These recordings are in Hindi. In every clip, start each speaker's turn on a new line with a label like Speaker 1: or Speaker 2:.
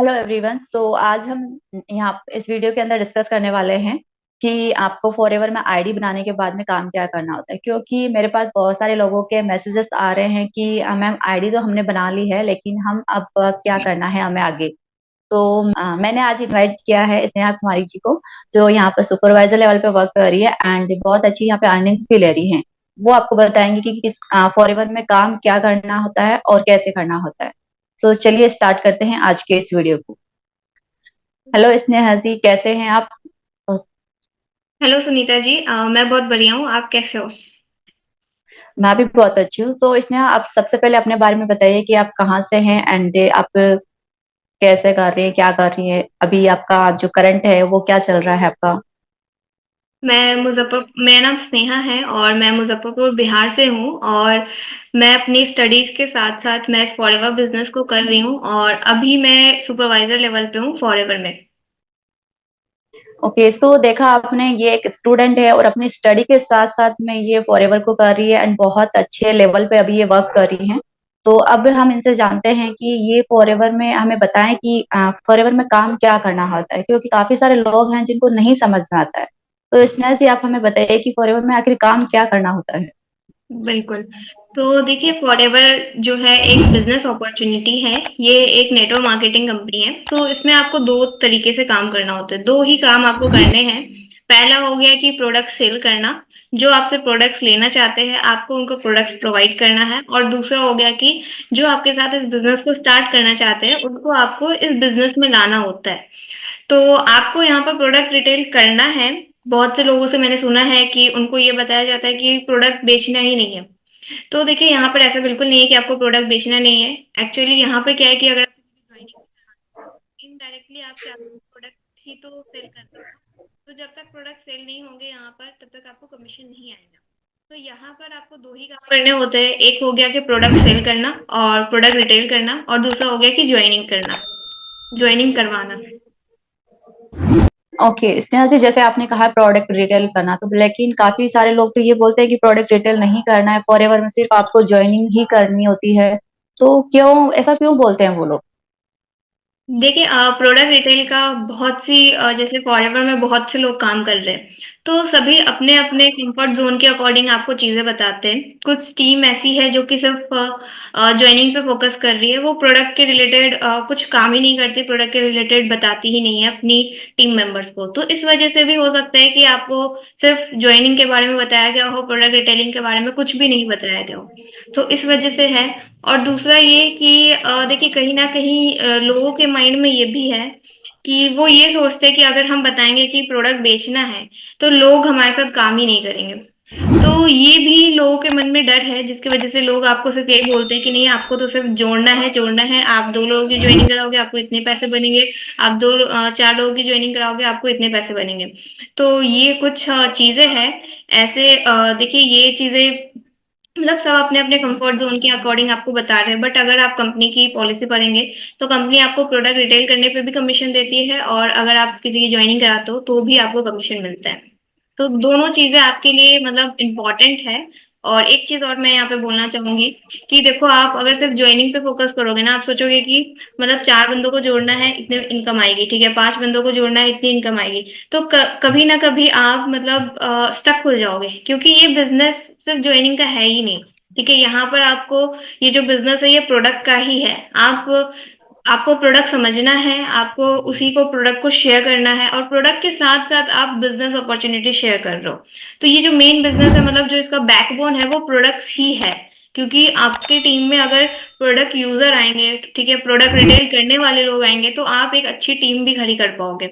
Speaker 1: Hello everyone. आज हम यहाँ इस वीडियो के अंदर डिस्कस करने वाले हैं कि आपको फॉरएवर में आईडी बनाने के बाद में काम क्या करना होता है, क्योंकि मेरे पास बहुत सारे लोगों के मैसेजेस आ रहे हैं कि मैम आईडी तो हमने बना ली है, लेकिन हम अब क्या करना है हमें आगे। मैंने आज इनवाइट किया है स्नेहा कुमारी जी को, जो यहाँ पर सुपरवाइजर लेवल पे वर्क कर रही है एंड बहुत अच्छी यहाँ पे अर्निंग्स भी ले रही है। वो आपको बताएंगे कि किस फॉरएवर में काम क्या करना होता है और कैसे करना होता है। चलिए स्टार्ट करते हैं आज के इस वीडियो को। हेलो स्नेहा जी, कैसे हैं आप?
Speaker 2: हेलो सुनीता जी, मैं बहुत बढ़िया हूँ। आप कैसे हो?
Speaker 1: मैं भी बहुत अच्छी हूँ। स्नेहा, आप सबसे पहले अपने बारे में बताइए कि आप कहाँ से हैं एंड आप कैसे कर रही हैं, क्या कर रही हैं, अभी आपका जो करंट है वो क्या चल रहा है आपका?
Speaker 2: मेरा नाम स्नेहा है और मैं मुजफ्फरपुर बिहार से हूँ। और मैं अपनी स्टडीज के साथ साथ मैं इस फॉरएवर बिजनेस को कर रही हूँ और अभी मैं सुपरवाइजर लेवल पे हूँ फॉरएवर में।
Speaker 1: ओके, देखा आपने, ये एक स्टूडेंट है और अपनी स्टडी के साथ साथ में ये फॉरएवर को कर रही है एंड बहुत अच्छे लेवल पे अभी ये वर्क कर रही हैं। तो अब हम इनसे जानते हैं कि ये फॉरएवर में हमें बताएं कि फॉरएवर में काम क्या करना होता है, क्योंकि काफी सारे लोग हैं जिनको नहीं समझ में आता है। तो स्नेहा जी, आप हमें बताइए कि फॉरएवर में आखिर काम क्या करना होता है।
Speaker 2: बिल्कुल। तो देखिए, फॉरएवर जो है एक बिजनेस अपॉर्चुनिटी है। ये एक नेटवर्क मार्केटिंग कंपनी है। तो इसमें आपको दो तरीके से काम करना होता है, दो ही काम आपको करने हैं। पहला हो गया कि प्रोडक्ट सेल करना। जो आपसे प्रोडक्ट्स लेना चाहते हैं आपको उनको प्रोडक्ट्स प्रोवाइड करना है। और दूसरा हो गया कि जो आपके साथ इस बिजनेस को स्टार्ट करना चाहते हैं उनको आपको इस बिजनेस में लाना होता है। तो आपको यहाँ पर प्रोडक्ट रिटेल करना है। बहुत से लोगों से मैंने सुना है कि उनको ये बताया जाता है कि प्रोडक्ट बेचना ही नहीं है। तो देखिए, यहाँ पर ऐसा बिल्कुल नहीं है कि आपको प्रोडक्ट बेचना नहीं है। एक्चुअली यहाँ पर क्या है कि अगर आप ज्वाइनिंग इनडायरेक्टली आप क्या प्रोडक्ट ही तो सेल कर रहे हो। तो जब तक प्रोडक्ट सेल नहीं होंगे यहाँ पर तब तक आपको कमीशन नहीं आएगा। तो यहाँ पर आपको दो ही काम करने होते हैं, एक हो गया कि प्रोडक्ट सेल करना और प्रोडक्ट रिटेल करना, और दूसरा हो गया कि ज्वाइनिंग करना, ज्वाइनिंग करवाना।
Speaker 1: ओके स्नेहा जी, जैसे आपने कहा प्रोडक्ट रिटेल करना, तो लेकिन काफी सारे लोग तो ये बोलते हैं कि प्रोडक्ट रिटेल नहीं करना है, फॉरएवर में सिर्फ आपको ज्वाइनिंग ही करनी होती है। तो क्यों ऐसा क्यों बोलते हैं वो लोग?
Speaker 2: देखिए, प्रोडक्ट रिटेल का बहुत सी जैसे फॉरएवर में बहुत से लोग काम कर रहे हैं। तो सभी अपने अपने कंफर्ट जोन के अकॉर्डिंग आपको चीजें बताते हैं। कुछ टीम ऐसी है जो कि सिर्फ ज्वाइनिंग पे फोकस कर रही है, वो प्रोडक्ट के रिलेटेड कुछ काम ही नहीं करती, प्रोडक्ट के रिलेटेड बताती ही नहीं है अपनी टीम मेंबर्स को। तो इस वजह से भी हो सकता है कि आपको सिर्फ ज्वाइनिंग के बारे में बताया गया हो, प्रोडक्ट रिटेलिंग के बारे में कुछ भी नहीं बताया गया हो। तो इस वजह से है। और दूसरा ये कि देखिए, कहीं ना कहीं लोगों के माइंड में ये भी है कि वो ये सोचते हैं कि अगर हम बताएंगे कि प्रोडक्ट बेचना है तो लोग हमारे साथ काम ही नहीं करेंगे। तो ये भी लोगों के मन में डर है, जिसकी वजह से लोग आपको सिर्फ यही बोलते हैं कि नहीं, आपको तो सिर्फ जोड़ना है, जोड़ना है। आप दो लोगों की ज्वाइनिंग कराओगे आपको इतने पैसे बनेंगे। आप चार लोगों की ज्वाइनिंग कराओगे आपको इतने पैसे बनेंगे। तो ये कुछ चीजें हैं ऐसे। देखिए, ये चीजें मतलब सब अपने अपने कंफर्ट जोन के अकॉर्डिंग आपको बता रहे हैं, बट अगर आप कंपनी की पॉलिसी पढ़ेंगे तो कंपनी आपको प्रोडक्ट रिटेल करने पे भी कमीशन देती है, और अगर आप किसी की ज्वाइनिंग कराते हो तो भी आपको कमीशन मिलता है। तो दोनों चीजें आपके लिए मतलब इम्पोर्टेंट है। और एक चीज और मैं यहाँ पे बोलना चाहूंगी कि देखो, आप अगर सिर्फ ज्वाइनिंग पे फोकस करोगे ना, आप सोचोगे कि मतलब चार बंदों को जोड़ना है इतने इनकम आएगी, ठीक है, पांच बंदों को जोड़ना है इतनी इनकम आएगी। तो कभी ना कभी आप मतलब स्टक हो जाओगे, क्योंकि ये बिजनेस सिर्फ ज्वाइनिंग का है ही नहीं। ठीक है, यहाँ पर आपको ये जो बिजनेस है ये प्रोडक्ट का ही है। आप आपको प्रोडक्ट समझना है, आपको उसी को प्रोडक्ट को शेयर करना है, और प्रोडक्ट के साथ साथ आप बिजनेस अपॉर्चुनिटी शेयर कर रहे हो। तो ये जो मेन बिजनेस है, मतलब जो इसका बैकबोन है, वो प्रोडक्ट्स ही है। क्योंकि आपके टीम में अगर प्रोडक्ट यूजर आएंगे, ठीक है, प्रोडक्ट रिटेल करने वाले लोग आएंगे, तो आप एक अच्छी टीम भी खड़ी कर पाओगे।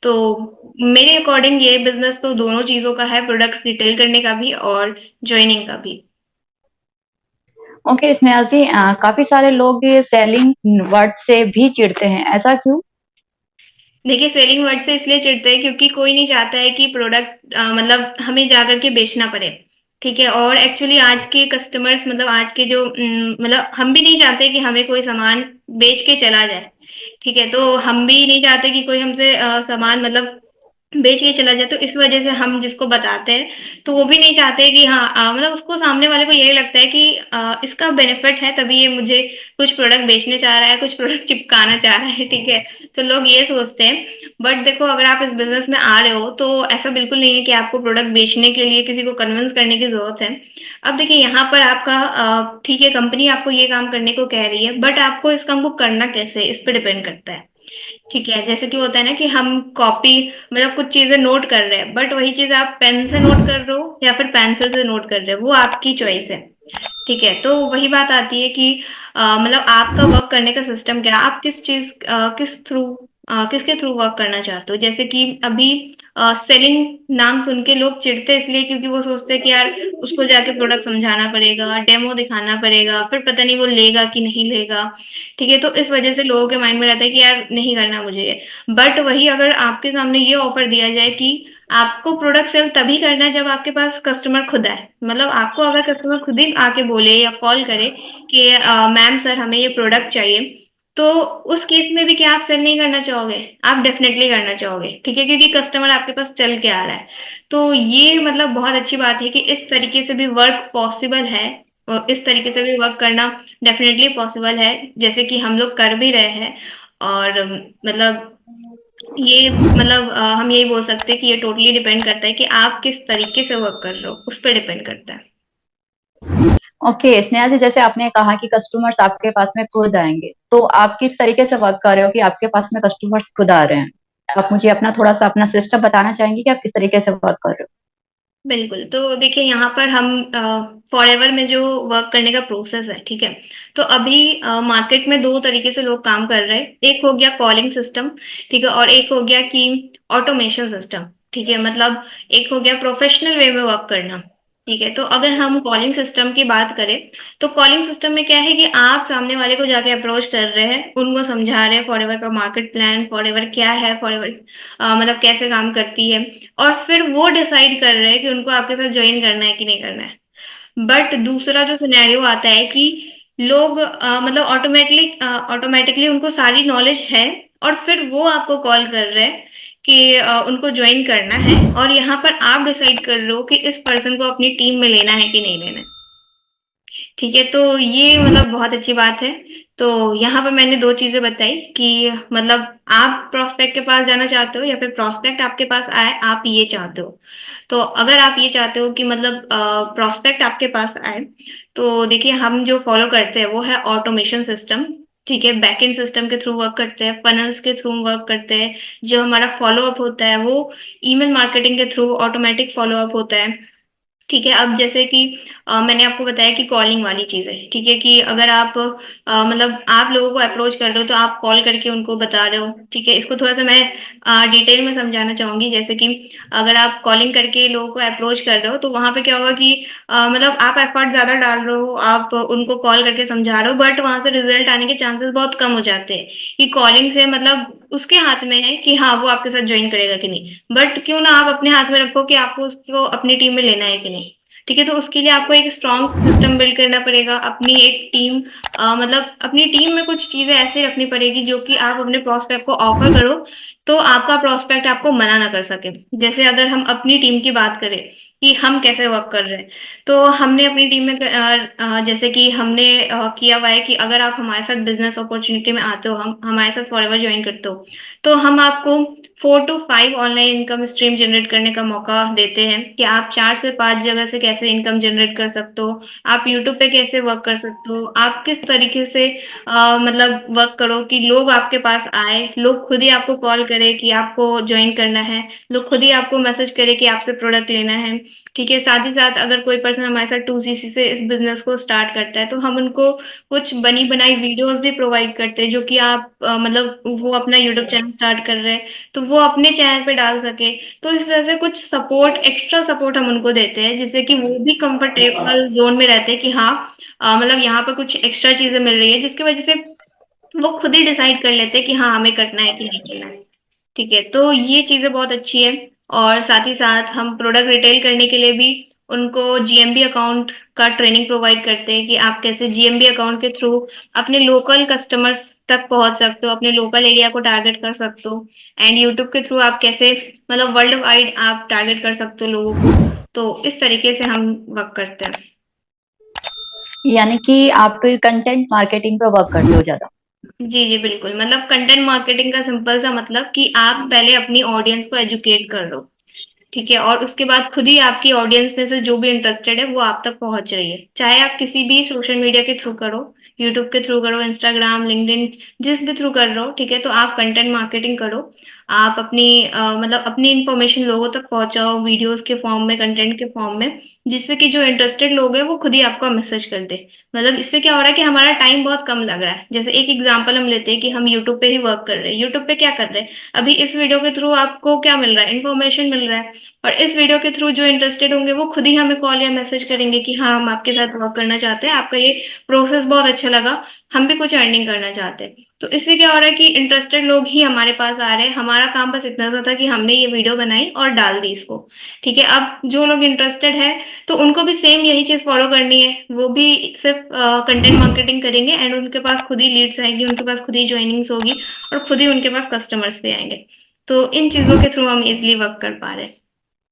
Speaker 2: तो मेरे अकॉर्डिंग ये बिजनेस तो दोनों चीजों का है, प्रोडक्ट रिटेल करने का भी और ज्वाइनिंग का भी।
Speaker 1: ओके स्नेहा जी, काफी सारे लोग ये सेलिंग वर्ड से भी चिढ़ते हैं, ऐसा क्यों?
Speaker 2: देखिए, सेलिंग वर्ड से इसलिए चिढ़ते हैं क्योंकि कोई नहीं चाहता है कि प्रोडक्ट मतलब हमें जाकर के बेचना पड़े। ठीक है, और एक्चुअली आज के कस्टमर्स मतलब आज के जो मतलब हम भी नहीं चाहते कि हमें कोई सामान बेच के चला जाए। ठीक है, तो हम भी नहीं चाहते कि कोई हमसे सामान मतलब बेच के चला जाए, तो इस वजह से हम जिसको बताते हैं तो वो भी नहीं चाहते कि हाँ मतलब उसको, सामने वाले को यही लगता है कि इसका बेनिफिट है तभी ये मुझे कुछ प्रोडक्ट बेचने चाह रहा है, कुछ प्रोडक्ट चिपकाना चाह रहा है, ठीक है। तो लोग ये सोचते हैं। बट देखो, अगर आप इस बिजनेस में आ रहे हो तो ऐसा बिल्कुल नहीं है कि आपको प्रोडक्ट बेचने के लिए किसी को कन्विंस करने की जरूरत है। अब देखिए यहाँ पर आपका ठीक है, कंपनी आपको ये काम करने को कह रही है, बट आपको इस काम को करना कैसे है, इस पे डिपेंड करता है। ठीक है, जैसे कि होता है ना कि हम कॉपी, मतलब कुछ चीजें नोट कर रहे हैं, बट वही चीज आप पेन से नोट कर रहे हो या फिर पेंसिल से नोट कर रहे हो, वो आपकी चॉइस है। ठीक है, तो वही बात आती है कि मतलब आपका वर्क करने का सिस्टम क्या है, आप किस चीज किस थ्रू किसके थ्रू वर्क करना चाहते हो। जैसे कि अभी सेलिंग नाम सुन के लोग चिढ़ते इसलिए क्योंकि वो सोचते हैं कि यार उसको जाके प्रोडक्ट समझाना पड़ेगा, डेमो दिखाना पड़ेगा, फिर पता नहीं वो लेगा कि नहीं लेगा। ठीक है, तो इस वजह से लोगों के माइंड में रहता है कि यार नहीं करना मुझे ये। बट वही अगर आपके सामने ये ऑफर दिया जाए कि आपको प्रोडक्ट सेल तभी करना है जब आपके पास कस्टमर खुद आए, मतलब आपको अगर कस्टमर खुद ही आके बोले या कॉल करे कि मैम सर हमें ये प्रोडक्ट चाहिए, तो उस केस में भी क्या आप सेल नहीं करना चाहोगे? आप डेफिनेटली करना चाहोगे, ठीक है, क्योंकि कस्टमर आपके पास चल के आ रहा है। तो ये मतलब बहुत अच्छी बात है कि इस तरीके से भी वर्क पॉसिबल है, और इस तरीके से भी वर्क करना डेफिनेटली पॉसिबल है, जैसे कि हम लोग कर भी रहे हैं। और मतलब ये मतलब हम यही बोल सकते हैं कि ये टोटली डिपेंड करता है कि आप किस तरीके से वर्क कर रहे हो, उस पर डिपेंड करता है।
Speaker 1: ओके स्नेहा जी, जैसे आपने कहा कि कस्टमर्स आपके पास में खुद आएंगे, तो आप किस तरीके से वर्क कर रहे हो कि आपके पास में कस्टमर्स खुद आ रहे हैं? आप मुझे अपना थोड़ा सा अपना सिस्टम बताना चाहेंगे कि आप किस तरीके से वर्क कर रहे
Speaker 2: बिल्कुल, तो देखिए यहाँ पर हम फॉरएवर में जो वर्क करने का प्रोसेस है, ठीक है। तो अभी मार्केट में दो तरीके से लोग काम कर रहे हैं, एक हो गया कॉलिंग सिस्टम, ठीक है, और एक हो गया कि ऑटोमेशन सिस्टम। ठीक है, मतलब एक हो गया प्रोफेशनल वे में वर्क करना। ठीक है, तो अगर हम कॉलिंग सिस्टम की बात करें, तो कॉलिंग सिस्टम में क्या है कि आप सामने वाले को जाके अप्रोच कर रहे हैं, उनको समझा रहे हैं फॉरएवर का मार्केट प्लान, फॉरएवर क्या है, फॉरएवर मतलब कैसे काम करती है, और फिर वो डिसाइड कर रहे हैं कि उनको आपके साथ ज्वाइन करना है कि नहीं करना है। बट दूसरा जो सिनेरियो आता है कि लोग मतलब ऑटोमेटिकली उनको सारी नॉलेज है, और फिर वो आपको कॉल कर रहे हैं कि उनको ज्वाइन करना है, और यहाँ पर आप डिसाइड कर रहे हो कि इस पर्सन को अपनी टीम में लेना है कि नहीं लेना है। ठीक है, तो ये मतलब बहुत अच्छी बात है। तो यहाँ पर मैंने दो चीजें बताई कि मतलब आप प्रोस्पेक्ट के पास जाना चाहते हो या फिर प्रोस्पेक्ट आपके पास आए, आप ये चाहते हो। तो अगर आप ये चाहते हो कि मतलब प्रोस्पेक्ट आपके पास आए, तो देखिए हम जो फॉलो करते हैं वो है ऑटोमेशन सिस्टम। ठीक है, बैकएंड सिस्टम के थ्रू वर्क करते हैं, फनल्स के थ्रू वर्क करते हैं। जो हमारा फॉलो अप होता है वो ईमेल मार्केटिंग के थ्रू ऑटोमेटिक फॉलो अप होता है। ठीक है, अब जैसे कि मैंने आपको बताया कि कॉलिंग वाली चीज है, ठीक है, कि अगर आप मतलब आप लोगों को अप्रोच कर रहे हो तो आप कॉल करके उनको बता रहे हो। ठीक है, इसको थोड़ा सा मैं डिटेल में समझाना चाहूंगी। जैसे कि अगर आप कॉलिंग करके लोगों को अप्रोच कर रहे हो तो वहां पे क्या होगा कि मतलब आप एफर्ट ज्यादा डाल रहे हो, आप उनको कॉल करके समझा रहे हो, बट वहां से रिजल्ट आने के चांसेस बहुत कम हो जाते हैं। कि कॉलिंग से मतलब उसके हाथ में है कि हाँ वो आपके साथ ज्वाइन करेगा कि नहीं, बट क्यों ना आप अपने हाथ में रखो कि आपको उसको अपनी टीम में लेना है कि नहीं। ठीक है, तो उसके लिए आपको एक स्ट्रॉन्ग सिस्टम बिल्ड करना पड़ेगा, अपनी एक टीम मतलब अपनी टीम में कुछ चीजें ऐसे रखनी पड़ेगी जो कि आप अपने प्रोस्पेक्ट को ऑफर करो, तो आपका प्रोस्पेक्ट आपको मना ना कर सके। जैसे अगर हम अपनी टीम की बात करें कि हम कैसे वर्क कर रहे हैं, तो हमने अपनी टीम में जैसे कि हमने किया हुआ है कि अगर आप हमारे साथ बिजनेस अपॉर्चुनिटी में आते हो, हम हमारे साथ फॉरएवर ज्वाइन करते हो, तो हम आपको 4 to 5 online income stream generate करने का मौका देते हैं कि आप 4 से 5 जगह से कैसे इनकम जनरेट कर सकते हो, आप यूट्यूब पे कैसे वर्क कर सकते हो, आप किस तरीके से मतलब वर्क करो कि लोग आपके पास आए, लोग खुद ही आपको कॉल करे कि आपको ज्वाइन करना है, लोग खुद ही आपको मैसेज करे कि आपसे प्रोडक्ट लेना है। ठीक है, साथ ही साथ अगर कोई पर्सन हमारे साथ 2CC से इस बिजनेस को स्टार्ट करता है तो हम उनको कुछ बनी बनाई वीडियोस भी प्रोवाइड करते हैं, जो कि आप मतलब वो अपना यूट्यूब चैनल स्टार्ट कर रहे हैं तो वो अपने चैनल पे डाल सके। तो इस तरह से कुछ सपोर्ट, एक्स्ट्रा सपोर्ट हम उनको देते हैं, जिससे कि वो भी कंफर्टेबल जोन में रहते हैं कि हाँ मतलब यहाँ पर कुछ एक्स्ट्रा चीजें मिल रही है, जिसकी वजह से वो खुद ही डिसाइड कर लेते हैं कि हाँ हमें करना है कि नहीं करना है। ठीक है, तो ये चीजें बहुत अच्छी है। और साथ ही साथ हम प्रोडक्ट रिटेल करने के लिए भी उनको जीएमबी अकाउंट का ट्रेनिंग प्रोवाइड करते हैं कि आप कैसे जीएमबी अकाउंट के थ्रू अपने लोकल कस्टमर्स तक पहुंच सकते हो, अपने लोकल एरिया को टारगेट कर सकते हो। एंड यूट्यूब के थ्रू आप कैसे मतलब वर्ल्ड वाइड आप टारगेट कर सकते हो लोगों को। तो इस तरीके से हम वर्क करते हैं।
Speaker 1: यानी कि आप कंटेंट मार्केटिंग पे वर्क करते हो ज्यादा।
Speaker 2: जी जी बिल्कुल, मतलब कंटेंट मार्केटिंग का सिंपल सा मतलब कि आप पहले अपनी ऑडियंस को एजुकेट कर लो, ठीक है, और उसके बाद खुद ही आपकी ऑडियंस में से जो भी इंटरेस्टेड है वो आप तक पहुंच रही है, चाहे आप किसी भी सोशल मीडिया के थ्रू करो, यूट्यूब के थ्रू करो, इंस्टाग्राम, लिंक्डइन, जिस भी थ्रू कर रहे हो, ठीक है। तो आप कंटेंट मार्केटिंग करो, आप अपनी मतलब अपनी इंफॉर्मेशन लोगों तक पहुंचाओ वीडियोस के फॉर्म में, कंटेंट के फॉर्म में, जिससे कि जो इंटरेस्टेड लोग हैं वो खुद ही आपको मैसेज कर दे। मतलब इससे क्या हो रहा है कि हमारा टाइम बहुत कम लग रहा है। जैसे एक एग्जांपल हम लेते हैं कि हम यूट्यूब पे ही वर्क कर रहे हैं, यूट्यूब पे क्या कर रहे हैं, अभी इस वीडियो के थ्रू आपको क्या मिल रहा है, इन्फॉर्मेशन मिल रहा है, और इस वीडियो के थ्रू जो इंटरेस्टेड होंगे वो खुद ही हमें कॉल या मैसेज करेंगे कि हाँ हम आपके साथ वर्क करना चाहते हैं, आपका ये प्रोसेस बहुत अच्छा लगा, हम भी कुछ अर्निंग करना चाहते हैं। तो इससे क्या हो रहा है कि इंटरेस्टेड लोग ही हमारे पास आ रहे हैं। हमारा काम बस इतना सा था कि हमने ये वीडियो बनाई और डाल दी इसको, ठीक है। अब जो लोग इंटरेस्टेड है तो उनको भी सेम यही चीज फॉलो करनी है, वो भी सिर्फ कंटेंट मार्केटिंग करेंगे एंड उनके पास खुद ही लीड्स आएंगी, उनके पास खुद ही ज्वाइनिंग्स होगी और खुद ही उनके पास कस्टमर्स भी आएंगे। तो इन चीजों के थ्रू हम इजिली वर्क कर पा रहे हैं।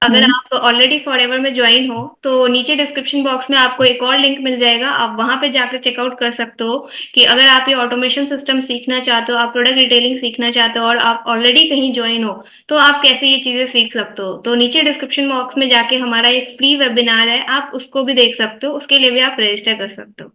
Speaker 2: अगर
Speaker 1: हम्म।
Speaker 2: आप ऑलरेडी फॉरएवर में ज्वाइन हो तो नीचे डिस्क्रिप्शन बॉक्स में आपको एक और लिंक मिल जाएगा, आप वहां पे जाकर चेकआउट कर सकते हो कि अगर आप ये ऑटोमेशन सिस्टम सीखना चाहते हो, आप प्रोडक्ट डिटेलिंग सीखना चाहते हो और आप ऑलरेडी कहीं ज्वाइन हो, तो आप कैसे ये चीजें सीख सकते हो। तो नीचे डिस्क्रिप्शन बॉक्स में जाके हमारा एक फ्री वेबिनार है, आप उसको भी देख सकते हो, उसके लिए भी आप रजिस्टर कर सकते हो।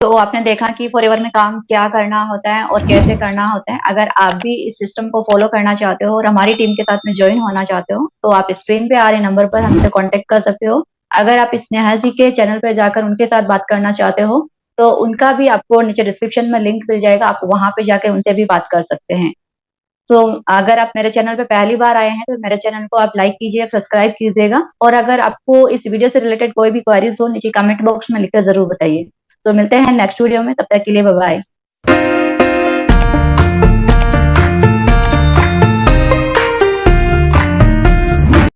Speaker 1: तो आपने देखा कि फॉरएवर में काम क्या करना होता है और कैसे करना होता है। अगर आप भी इस सिस्टम को फॉलो करना चाहते हो और हमारी टीम के साथ में ज्वाइन होना चाहते हो, तो आप स्क्रीन पे आ रहे नंबर पर हमसे कांटेक्ट कर सकते हो। अगर आप स्नेहा जी के चैनल पर जाकर उनके साथ बात करना चाहते हो, तो उनका भी आपको नीचे डिस्क्रिप्शन में लिंक मिल जाएगा, आप वहां पे जाकर उनसे भी बात कर सकते हैं। तो अगर आप मेरे चैनल पे पहली बार आए हैं तो मेरे चैनल को आप लाइक कीजिए, सब्सक्राइब कीजिएगा, और अगर आपको इस वीडियो से रिलेटेड कोई भी क्वेरीज हो नीचे कमेंट बॉक्स में लिखकर जरूर बताइए। तो मिलते हैं नेक्स्ट वीडियो में, तब तक के लिए बाय बाय।